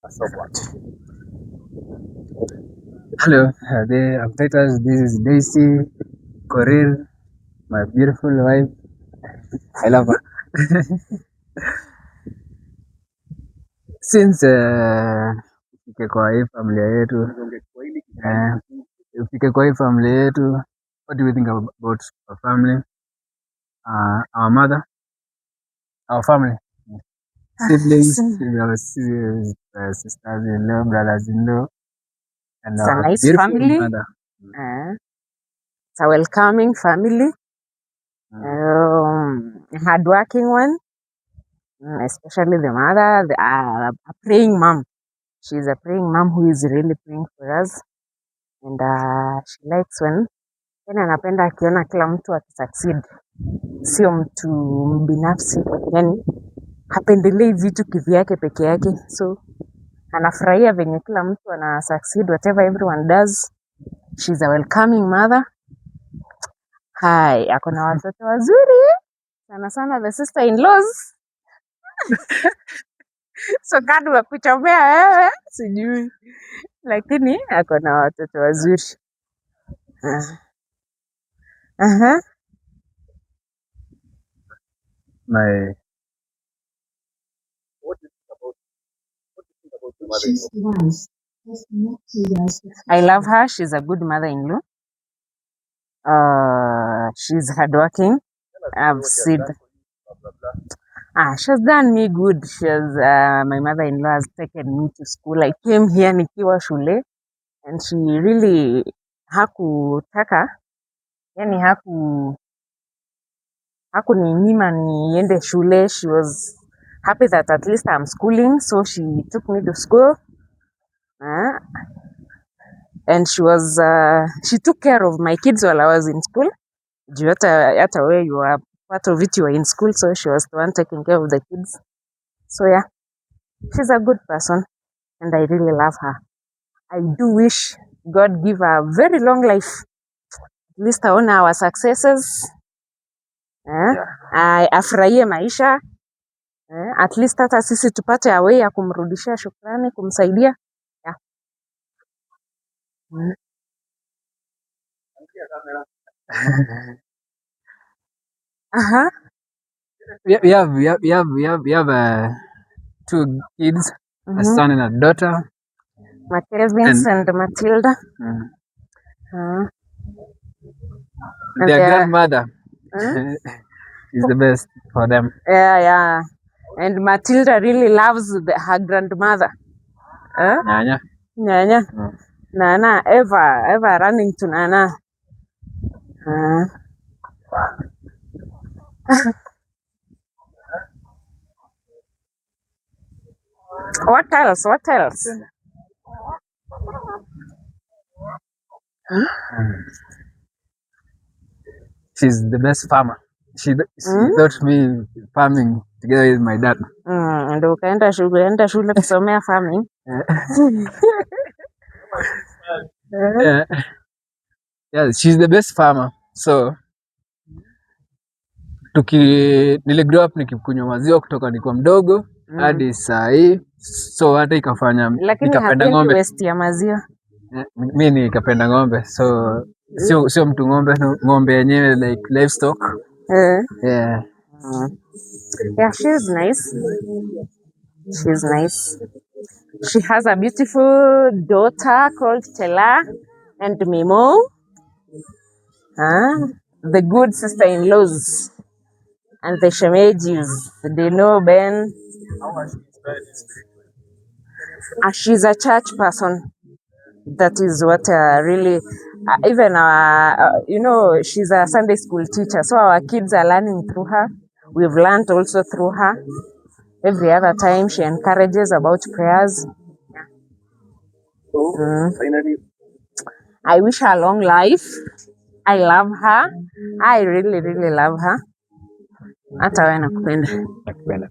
Hello, I'm Titus. This is Daisy Korir, my beautiful wife. I love her. Since ufike kwa hii familia yetu, ufike kwa hii familia yetu, what do you think about our family, our mother, our family, siblings, our sisters-in-law, brothers-in-law, and It's a our nice beautiful family. mother. It's a welcoming family. Hardworking one. Especially the mother, a praying mom. She's a praying mom who is really praying for us. And she likes when anapenda akiona kila mtu akisucceed. Sio mtu binafsi. Yani hapendelei vitu kivyake peke yake. So anafurahia venye kila mtu ana succeed whatever everyone does. She's a welcoming mother. Hai, ako na watoto wazuri. Sana sana the sister-in-laws. So kadu wa kuchomea wewe sijui, lakini ako na watoto wazuri. Aha. My I love her. She's a good mother-in-law. She's hardworking. I've seen. She's done me good. My mother-in-law has taken me to school. I came here nikiwa shule, and she really hakutaka, yani hakuninyima niende shule. She was happy that at least I'm schooling, so she took me to school. And she took care of my kids while I was in school. Juu hata where you are part of it, you were in school, so she was the one taking care of the kids. So yeah, she's a good person, and I really love her. I do wish God give her a very long life. At least aone our successes. Afurahie maisha. At least hata sisi tupate a way ya kumrudishia shukrani, kumsaidia. Yeah. we have two kids, a son and a daughter. Kelvins and Matilda. Their grandmother is the best for them. Yeah. And Matilda really loves her grandmother. Nyanya. Nana, ever running to Nana. What else? She's the best farmer. She taught me farming together with my dad. Ndio ukaenda shule kusomea farming. Yeah, she's the best farmer. So niligrow up nikikunywa maziwa kutoka nilikuwa mdogo hadi saa hii. So hata ikafanya nikapenda ng'ombe. Waste ya maziwa. Mimi nikapenda ng'ombe. So sio mtu ng'ombe yenyewe like livestock. Yeah. Yeah, she's nice. She has a beautiful daughter called Tela and Mimo. The good sister-in-laws and the shemejis. They know Ben. She's a church person. That is what really, even she's a Sunday school teacher. So our kids are learning through her. We've learned also through her. Every other time she encourages about prayers. I wish her long life. I love her. I really, really love her. Hata wewe nakupenda.